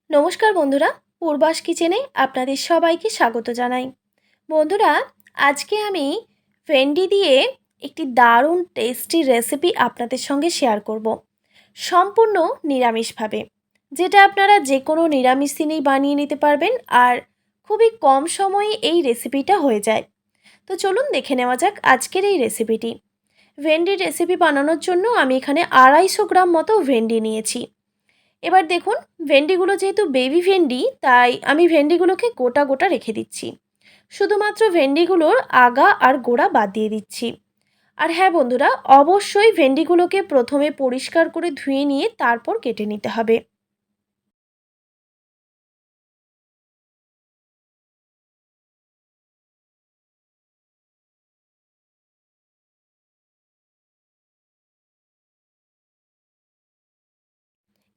নমস্কার বন্ধুরা, পূর্বাস কিচেনে আপনাদের সবাইকে স্বাগত জানাই। বন্ধুরা, আজকে আমি ভেন্ডি দিয়ে একটি দারুণ টেস্টি রেসিপি আপনাদের সঙ্গে শেয়ার করব, সম্পূর্ণ নিরামিষভাবে, যেটা আপনারা যে কোনো নিরামিষ দিনেই বানিয়ে নিতে পারবেন আর খুবই কম সময়ে এই রেসিপিটা হয়ে যায়। তো চলুন দেখে নেওয়া যাক আজকের এই রেসিপিটি। ভেন্ডির রেসিপি বানানোর জন্য আমি এখানে 250 গ্রাম মতো ভেন্ডি নিয়েছি। এবার দেখুন, ভেন্ডিগুলো যেহেতু বেবি ভেন্ডি, তাই আমি ভেন্ডিগুলোকে গোটা গোটা রেখে দিচ্ছি। শুধুমাত্র ভেন্ডিগুলোর আগা আর গোড়া বাদ দিয়ে দিচ্ছি। আর হ্যাঁ বন্ধুরা, অবশ্যই ভেন্ডিগুলোকে প্রথমে পরিষ্কার করে ধুয়ে নিয়ে তারপর কেটে নিতে হবে।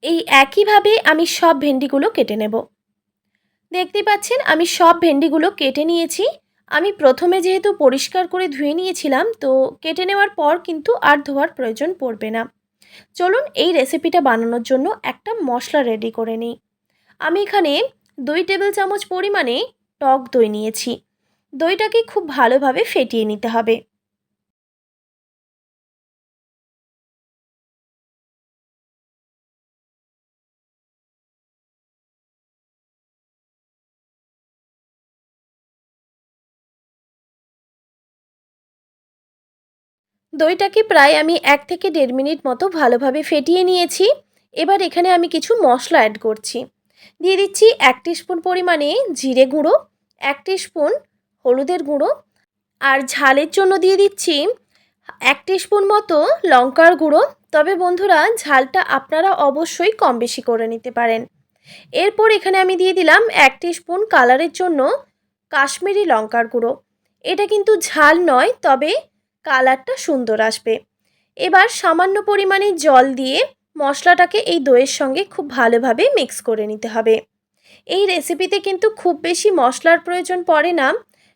এই একইভাবে আমি সব ভেন্ডিগুলো কেটে নেব। দেখতেই পাচ্ছেন আমি সব ভেন্ডিগুলো কেটে নিয়েছি। আমি প্রথমে যেহেতু পরিষ্কার করে ধুয়ে নিয়েছিলাম, তো কেটে নেওয়ার পর কিন্তু আর ধোয়ার প্রয়োজন পড়বে না। চলুন এই রেসিপিটা বানানোর জন্য একটা মশলা রেডি করে নিই। আমি এখানে 2 টেবিল চামচ পরিমাণে টক দই নিয়েছি। দইটাকে খুব ভালোভাবে ফেটিয়ে নিতে হবে। দইটাকে প্রায় আমি 1 থেকে 1.5 মিনিট মতো ভালোভাবে ফেটিয়ে নিয়েছি। এবার এখানে আমি কিছু মশলা অ্যাড করছি। দিয়ে দিচ্ছি 1 টিস্পুন পরিমাণে জিরে গুঁড়ো, 1 টিস্পুন হলুদের গুঁড়ো, আর ঝালের জন্য দিয়ে দিচ্ছি 1 টিস্পুন মতো লঙ্কার গুঁড়ো। তবে বন্ধুরা, ঝালটা আপনারা অবশ্যই কম বেশি করে নিতে পারেন। এরপর এখানে আমি দিয়ে দিলাম 1 টিস্পুন কালারের জন্য কাশ্মীরি লঙ্কার গুঁড়ো। এটা কিন্তু ঝাল নয়, তবে কালারটা সুন্দর আসবে। এবার সামান্য পরিমাণে জল দিয়ে মশলাটাকে এই দইয়ের সঙ্গে খুব ভালোভাবে মিক্স করে নিতে হবে। এই রেসিপিতে কিন্তু খুব বেশি মশলার প্রয়োজন পড়ে না।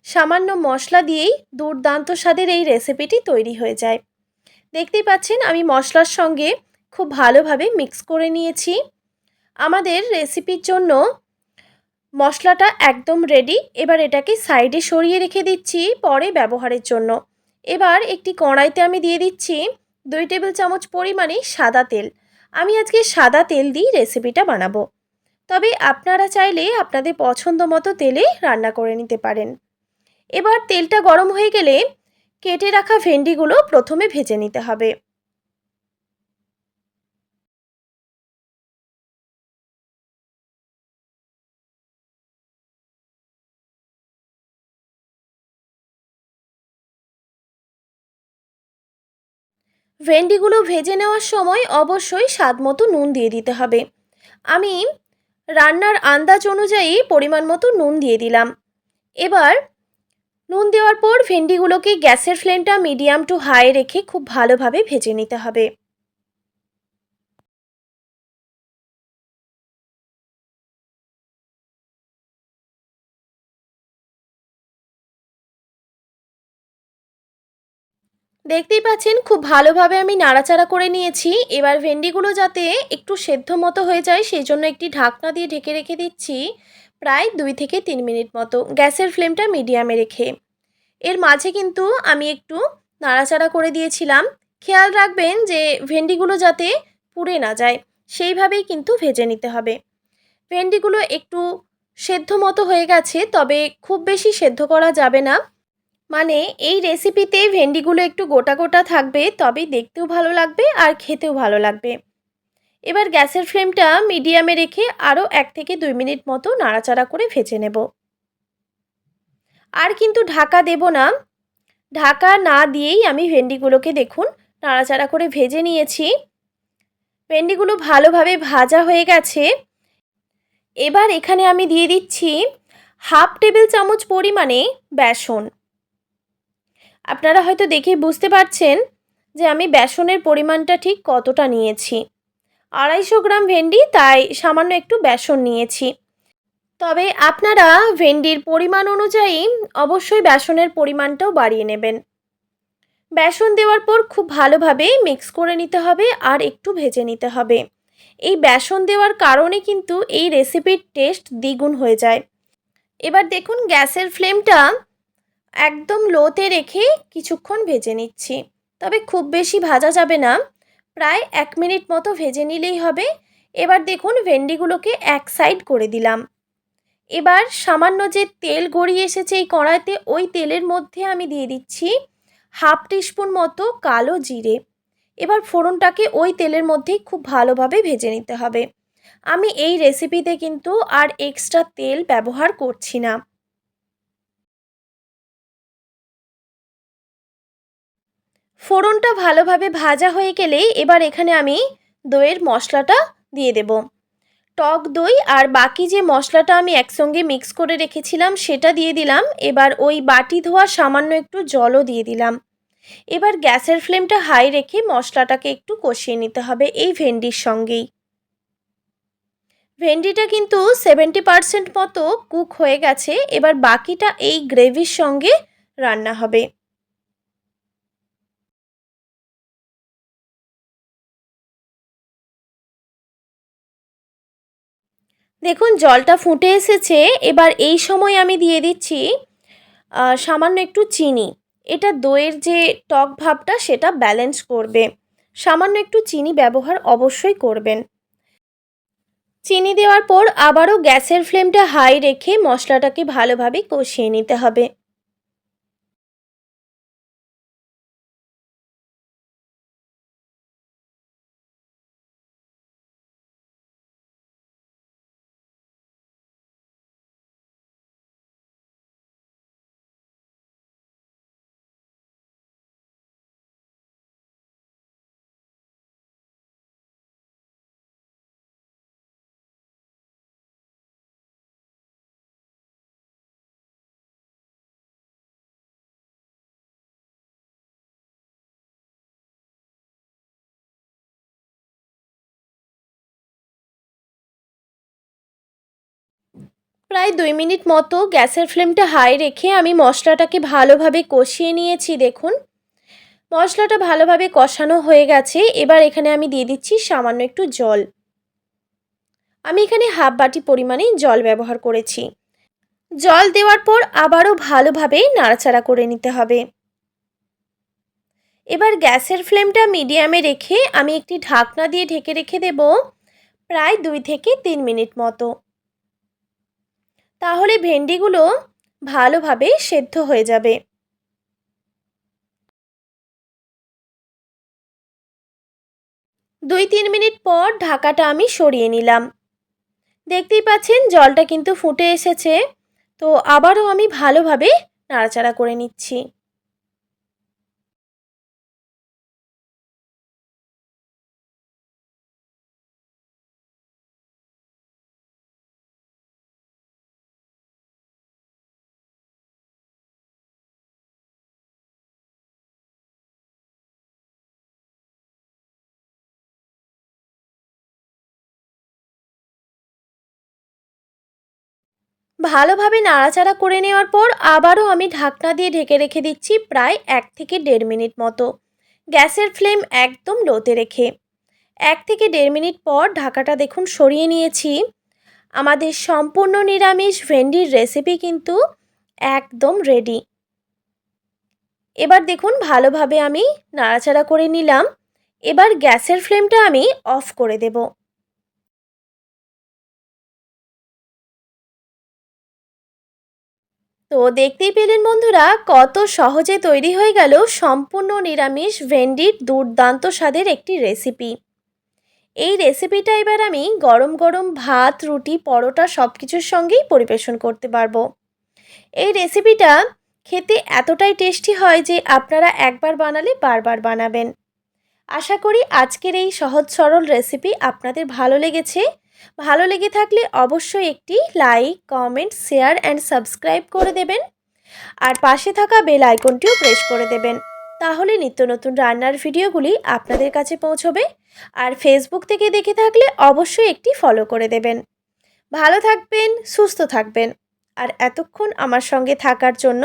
সামান্য মশলা দিয়েই দুর্দান্ত স্বাদের এই রেসিপিটি তৈরি হয়ে যায়। দেখতেই পাচ্ছেন আমি মশলার সঙ্গে খুব ভালোভাবে মিক্স করে নিয়েছি। আমাদের রেসিপির জন্য মশলাটা একদম রেডি। এবার এটাকে সাইডে সরিয়ে রেখে দিচ্ছি পরে ব্যবহারের জন্য। এবার একটি কড়াইতে আমি দিয়ে দিচ্ছি 2 টেবিল চামচ পরিমাণে সাদা তেল। আমি আজকে সাদা তেল দিয়ে রেসিপিটা বানাবো, তবে আপনারা চাইলে আপনাদের পছন্দ মতো তেলে রান্না করে নিতে পারেন। এবার তেলটা গরম হয়ে গেলে কেটে রাখা ভেন্ডিগুলো প্রথমে ভেজে নিতে হবে। ভেন্ডিগুলো ভেজে নেওয়ার সময় অবশ্যই স্বাদ মতো নুন দিয়ে দিতে হবে। আমি রান্নার আন্দাজ অনুযায়ী পরিমাণ মতো নুন দিয়ে দিলাম। এবার নুন দেওয়ার পর ভেন্ডিগুলোকে গ্যাসের ফ্লেমটা মিডিয়াম টু হাই রেখে খুব ভালোভাবে ভেজে নিতে হবে। দেখতেই পাচ্ছেন খুব ভালোভাবে আমি নাড়াচাড়া করে নিয়েছি। এবার ভেন্ডিগুলো যাতে একটু সেদ্ধ মতো হয়ে যায়, সেই জন্য একটি ঢাকনা দিয়ে ঢেকে রেখে দিচ্ছি প্রায় 2 থেকে 3 মিনিট মতো, গ্যাসের ফ্লেমটা মিডিয়ামে রেখে। এর মাঝে কিন্তু আমি একটু নাড়াচাড়া করে দিয়েছিলাম। খেয়াল রাখবেন যে ভেন্ডিগুলো যাতে পুড়ে না যায়, সেইভাবেই কিন্তু ভেজে নিতে হবে। ভেন্ডিগুলো একটু সেদ্ধ মতো হয়ে গেছে, তবে খুব বেশি সেদ্ধ করা যাবে না। মানে এই রেসিপিতে ভেন্ডিগুলো একটু গোটা গোটা থাকবে, তবেই দেখতেও ভালো লাগবে আর খেতেও ভালো লাগবে। এবার গ্যাসের ফ্লেমটা মিডিয়ামে রেখে আরও 1 থেকে 2 মিনিট মতো নাড়াচাড়া করে ভেজে নেব। আর কিন্তু ঢাকা দেব না। ঢাকা না দিয়েই আমি ভেন্ডিগুলোকে দেখুন নাড়াচাড়া করে ভেজে নিয়েছি। ভেন্ডিগুলো ভালোভাবে ভাজা হয়ে গেছে। এবার এখানে আমি দিয়ে দিচ্ছি হাফ টেবিল চামচ পরিমাণে বেসন। আপনারা হয়তো দেখেই বুঝতে পারছেন যে আমি বেসনের পরিমাণটা ঠিক কতটা নিয়েছি। 250 গ্রাম ভেন্ডি, তাই সামান্য একটু বেসন নিয়েছি। তবে আপনারা ভেন্ডির পরিমাণ অনুযায়ী অবশ্যই বেসনের পরিমাণটাও বাড়িয়ে নেবেন। বেসন দেওয়ার পর খুব ভালোভাবে মিক্স করে নিতে হবে আর একটু ভেজে নিতে হবে। এই বেসন দেওয়ার কারণে কিন্তু এই রেসিপির টেস্ট দ্বিগুণ হয়ে যায়। এবার দেখুন গ্যাসের ফ্লেমটা একদম লোতে রেখে কিছুক্ষণ ভেজে নিচ্ছি। তবে খুব বেশি ভাজা যাবে না, প্রায় 1 মিনিট মতো ভেজে নিলেই হবে। এবার দেখুন ভেন্ডিগুলোকে এক সাইড করে দিলাম। এবার সামান্য যে তেল গড়িয়ে এসেছে এই কড়াইতে, ওই তেলের মধ্যে আমি দিয়ে দিচ্ছি 1/2 টিস্পুন মতো কালো জিরে। এবার ফোড়নটাকে ওই তেলের মধ্যেই খুব ভালোভাবে ভেজে নিতে হবে। আমি এই রেসিপিতে কিন্তু আর এক্সট্রা তেল ব্যবহার করছি না। ফোড়নটা ভালোভাবে ভাজা হয়ে গেলে এবার এখানে আমি দইয়ের মশলাটা দিয়ে দেব। টক দই আর বাকি যে মশলাটা আমি একসঙ্গে মিক্স করে রেখেছিলাম সেটা দিয়ে দিলাম। এবার ওই বাটি ধোয়া সামান্য একটু জলও দিয়ে দিলাম। এবার গ্যাসের ফ্লেমটা হাই রেখে মশলাটাকে একটু কষিয়ে নিতে হবে এই ভেন্ডির সঙ্গেই। ভেন্ডিটা কিন্তু 70% মতো কুক হয়ে গেছে। এবার বাকিটা এই গ্রেভির সঙ্গে রান্না হবে। দেখুন জলটা ফুটে এসেছে। এবার এই সময় আমি দিয়ে দিচ্ছি সামান্য একটু চিনি। এটা দইয়ের যে টক ভাবটা সেটা ব্যালেন্স করবে। সামান্য একটু চিনি ব্যবহার অবশ্যই করবেন। চিনি দেওয়ার পর আবারও গ্যাসের ফ্লেমটা হাই রেখে মশলাটাকে ভালোভাবে কষিয়ে নিতে হবে। প্রায় 2 মিনিট মতো গ্যাসের ফ্লেমটা হাই রেখে আমি মশলাটাকে ভালোভাবে কষিয়ে নিয়েছি। দেখুন মশলাটা ভালোভাবে কষানো হয়ে গেছে। এবার এখানে আমি দিয়ে দিচ্ছি সামান্য একটু জল। আমি এখানে 1/2 বাটি পরিমাণে জল ব্যবহার করেছি। জল দেওয়ার পর আবারও ভালোভাবে নাড়াচাড়া করে নিতে হবে। এবার গ্যাসের ফ্লেমটা মিডিয়ামে রেখে আমি একটি ঢাকনা দিয়ে ঢেকে রেখে দেব প্রায় 2 থেকে 3 মিনিট মতো। তাহলে ভেন্ডিগুলো ভালোভাবে সেদ্ধ হয়ে যাবে। 2-3 মিনিট পর ঢাকাটা আমি সরিয়ে নিলাম। দেখতেই পাচ্ছেন জলটা কিন্তু ফুটে এসেছে। তো আবারও আমি ভালোভাবে নাড়াচাড়া করে নিচ্ছি। ভালোভাবে নাড়াচাড়া করে নেওয়ার পর আবারও আমি ঢাকনা দিয়ে ঢেকে রেখে দিচ্ছি প্রায় 1 থেকে 1.5 মিনিট মতো, গ্যাসের ফ্লেম একদম লোতে রেখে। 1 থেকে 1.5 মিনিট পর ঢাকাটা দেখুন সরিয়ে নিয়েছি। আমাদের সম্পূর্ণ নিরামিষ ভেন্ডির রেসিপি কিন্তু একদম রেডি। এবার দেখুন ভালোভাবে আমি নাড়াচাড়া করে নিলাম। এবার গ্যাসের ফ্লেমটা আমি অফ করে দেব। তো দেখতেই পেলেন বন্ধুরা কত সহজে তৈরি হয়ে গেল সম্পূর্ণ নিরামিষ ভেন্ডির দুর্দান্ত স্বাদের একটি রেসিপি। এই রেসিপিটা এবার আমি গরম গরম ভাত, রুটি, পরোটা সব কিছুর সঙ্গেই পরিবেশন করতে পারবো। এই রেসিপিটা খেতে এতটাই টেস্টি হয় যে আপনারা একবার বানালে বারবার বানাবেন। আশা করি আজকের এই সহজ সরল রেসিপি আপনাদের ভালো লেগেছে। ভালো লেগে থাকলে অবশ্যই একটি like, comment, share and subscribe করে দেবেন। আর পাশে থাকা বেল আইকনটিও প্রেস করে দেবেন। তাহলে নিত্য নতুন রান্নার ভিডিওগুলি আপনাদের কাছে পৌঁছবে। আর ফেসবুক থেকে দেখে থাকলে অবশ্যই একটি ফলো করে দেবেন। ভালো থাকবেন, সুস্থ থাকবেন। আর এতক্ষণ আমার সঙ্গে থাকার জন্য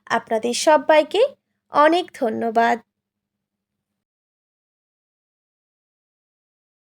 আপনাদের সবাইকে অনেক ধন্যবাদ।